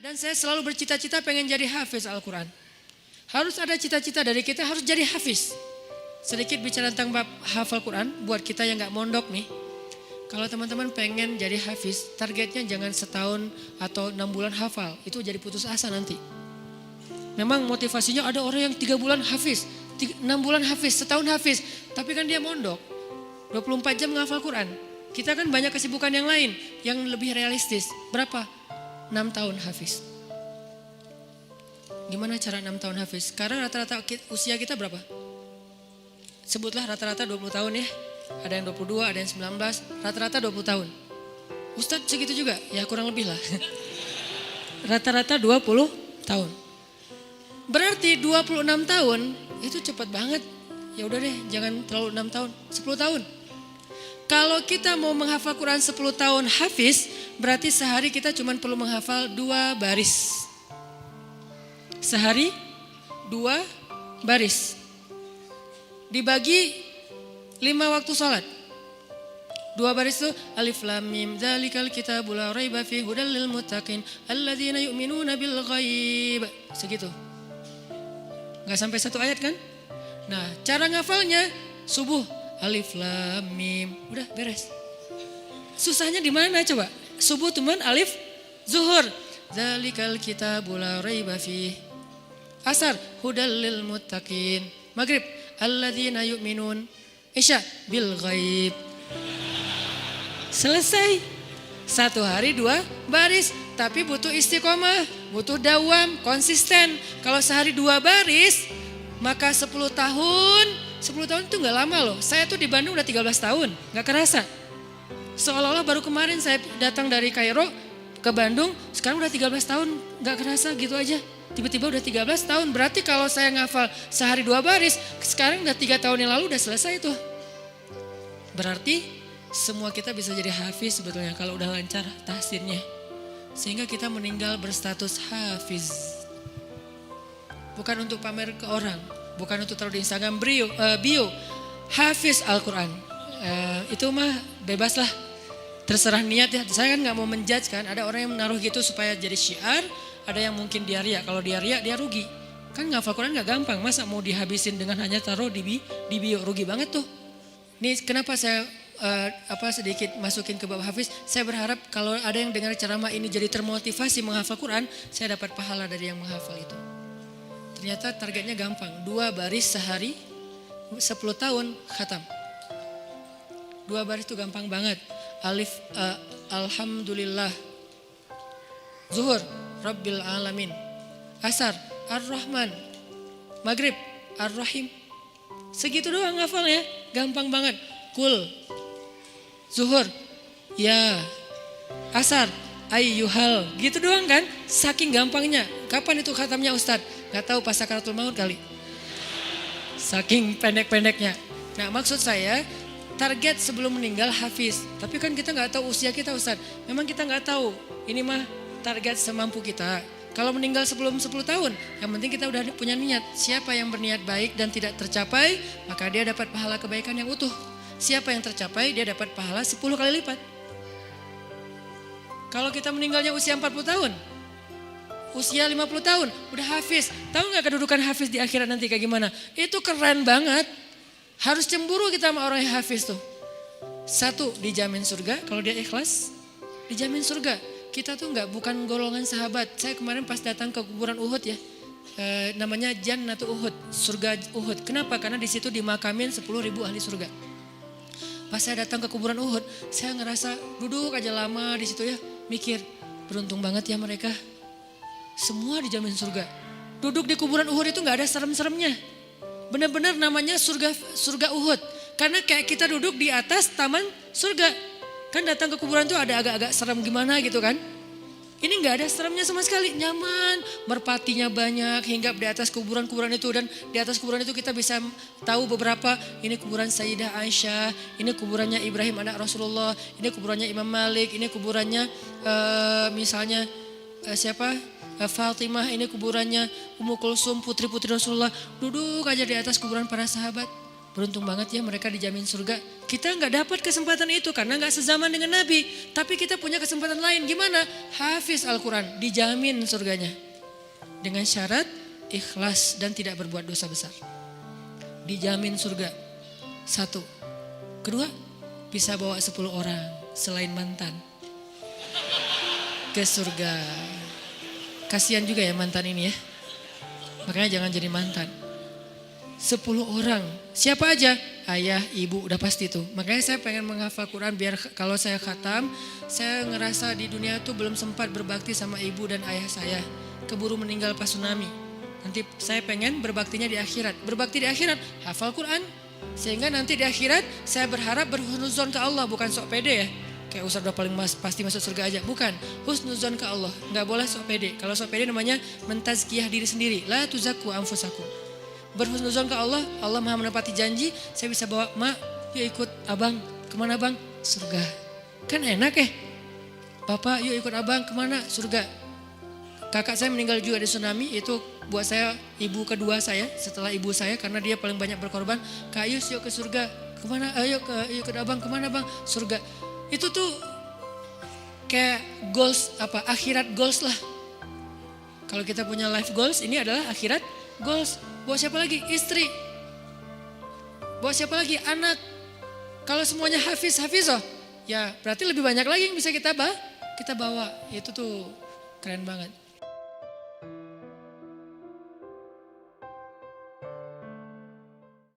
Dan saya selalu bercita-cita pengen jadi hafiz Al-Quran. Harus ada cita-cita dari kita harus jadi hafiz. Sedikit bicara tentang bab hafal Quran buat kita yang gak mondok nih. Kalau teman-teman pengen jadi hafiz, targetnya jangan setahun atau 6 bulan hafal. Itu jadi putus asa nanti. Memang motivasinya ada orang yang 3 bulan hafiz, 6 bulan hafiz, setahun hafiz. Tapi kan dia mondok, 24 jam menghafal Quran. Kita kan banyak kesibukan yang lain, yang lebih realistis. Berapa? 6 tahun hafiz. Gimana cara 6 tahun hafiz? Sekarang rata-rata usia kita berapa? Sebutlah rata-rata 20 tahun ya. Ada yang 22, ada yang 19, rata-rata 20 tahun. Ustadz segitu juga? Ya kurang lebih lah. Rata-rata 20 tahun. Berarti 26 tahun itu cepat banget. Ya udah deh, jangan terlalu 6 tahun, 10 tahun. Kalau kita mau menghafal Quran 10 tahun hafiz, berarti sehari kita cuma perlu menghafal 2 baris. Sehari 2 baris. Dibagi 5 waktu sholat. 2 baris itu alif lam mim dzalikal kitabul la raiba fihi hudal lil muttaqin alladzina yu'minuna bil ghaib. Segitu. Enggak sampai 1 ayat kan? Nah, cara ngafalnya subuh alif lam mim, udah beres. Susahnya di mana coba? Subuh teman alif, zuhur dzalikal kitabul la raiba fihi. Asar hudal lil muttaqin. Maghrib alladzina yu'minun. Isya bil ghaib. Selesai. 1 hari 2 baris. Tapi butuh istiqomah, butuh dawam, konsisten. Kalau sehari 2 baris, maka 10 tahun. 10 tahun itu gak lama loh. Saya tuh di Bandung udah 13 tahun, gak kerasa. Seolah-olah baru kemarin saya datang dari Kairo ke Bandung, sekarang udah 13 tahun, gak kerasa gitu aja. Tiba-tiba udah 13 tahun, berarti kalau saya ngafal sehari 2 baris, sekarang udah 3 tahun yang lalu udah selesai tuh. Berarti semua kita bisa jadi hafiz sebetulnya kalau udah lancar tahsinnya. Sehingga kita meninggal berstatus hafiz. Bukan untuk pamer ke orang, bukan untuk taruh di Instagram bio, hafiz Al-Quran. Itu mah bebas lah, terserah niat ya. Saya kan gak mau menjudge kan, ada orang yang menaruh gitu supaya jadi syiar. Ada yang mungkin dia riak, kalau dia riak dia rugi. Kan ngafal Quran gak gampang, masa mau dihabisin dengan hanya taruh di bio, rugi banget tuh. Ini kenapa saya sedikit masukin ke bab hafiz. Saya berharap kalau ada yang dengar ceramah ini jadi termotivasi menghafal Quran, saya dapat pahala dari yang menghafal itu. Ternyata targetnya gampang, 2 baris sehari, 10 tahun khatam. 2 baris itu gampang banget. Alif, alhamdulillah. Zuhur, Rabbil Alamin. Asar, Ar-Rahman. Maghrib, Ar-Rahim. Segitu doang ngafalnya, gampang banget. Kul, Zuhur, ya. Asar, ayyuhal. Gitu doang kan, saking gampangnya. Kapan itu khatamnya Ustadz? Gak tahu pas sakaratul maut kali. Saking pendek-pendeknya. Nah maksud saya, target sebelum meninggal hafiz. Tapi kan kita gak tahu usia kita Ustadz. Memang kita gak tahu, ini mah target semampu kita. Kalau meninggal sebelum 10 tahun, yang penting kita udah punya niat. Siapa yang berniat baik dan tidak tercapai, maka dia dapat pahala kebaikan yang utuh. Siapa yang tercapai, dia dapat pahala 10 kali lipat. Kalau kita meninggalnya usia 40 tahun, usia 50 tahun, udah hafiz. Tahu gak kedudukan hafiz di akhirat nanti kayak gimana? Itu keren banget. Harus cemburu kita sama orang yang hafiz tuh. 1, dijamin surga, kalau dia ikhlas, dijamin surga. Kita tuh bukan golongan sahabat. Saya kemarin pas datang ke kuburan Uhud ya, namanya Jannatul Uhud, surga Uhud. Kenapa? Karena di situ dimakamin 10.000 ahli surga. Pas saya datang ke kuburan Uhud, saya ngerasa duduk aja lama di situ ya, mikir beruntung banget ya mereka. Semua dijamin surga. Duduk di kuburan Uhud itu nggak ada serem-seremnya. Benar-benar namanya surga Uhud. Karena kayak kita duduk di atas taman surga. Kan datang ke kuburan tuh ada agak-agak serem gimana gitu kan. Ini gak ada seremnya sama sekali, nyaman. Merpatinya banyak hingga di atas kuburan-kuburan itu. Dan di atas kuburan itu kita bisa tahu beberapa. Ini kuburan Sayyidah Aisyah, ini kuburannya Ibrahim anak Rasulullah, ini kuburannya Imam Malik, ini kuburannya misalnya Fatimah, ini kuburannya Ummu Kulsum, putri-putri Rasulullah. Duduk aja di atas kuburan para sahabat. Beruntung banget ya mereka dijamin surga. Kita nggak dapat kesempatan itu karena nggak sezaman dengan Nabi. Tapi kita punya kesempatan lain. Gimana? Hafiz Al-Quran, dijamin surganya. Dengan syarat ikhlas dan tidak berbuat dosa besar. Dijamin surga. 1. Kedua, bisa bawa 10 orang selain mantan ke surga. Kasihan juga ya mantan ini ya. Makanya jangan jadi mantan. 10 orang. Siapa aja? Ayah, ibu, udah pasti tuh. Makanya saya pengen menghafal Quran biar kalau saya khatam, saya ngerasa di dunia tuh belum sempat berbakti sama ibu dan ayah saya. Keburu meninggal pas tsunami. Nanti saya pengen berbaktinya di akhirat. Berbakti di akhirat, hafal Quran. Sehingga nanti di akhirat saya berharap berhusnuzon ke Allah, bukan sok pede ya. Kayak Ustaz udah paling pasti masuk surga aja. Bukan, husnuzon ke Allah. Nggak boleh sok pede. Kalau sok pede namanya mentazkiyah diri sendiri. La tuzakku anfusakum. Berhusnuzon ke Allah, Allah maha menepati janji, saya bisa bawa mak, yuk ikut abang, kemana bang? Surga. Kan enak ya, bapak yuk ikut abang kemana? Surga. Kakak saya meninggal juga di tsunami, itu buat saya ibu kedua saya setelah ibu saya karena dia paling banyak berkorban. Kak Yus yuk ke surga, kemana? Ayo ikut abang, kemana bang? Surga. Itu tuh kayak goals akhirat goals lah. Kalau kita punya life goals, ini adalah akhirat goals. Buat siapa lagi? Istri. Buat siapa lagi? Anak. Kalau semuanya hafizoh, ya berarti lebih banyak lagi yang bisa kita bawa. Itu tuh keren banget.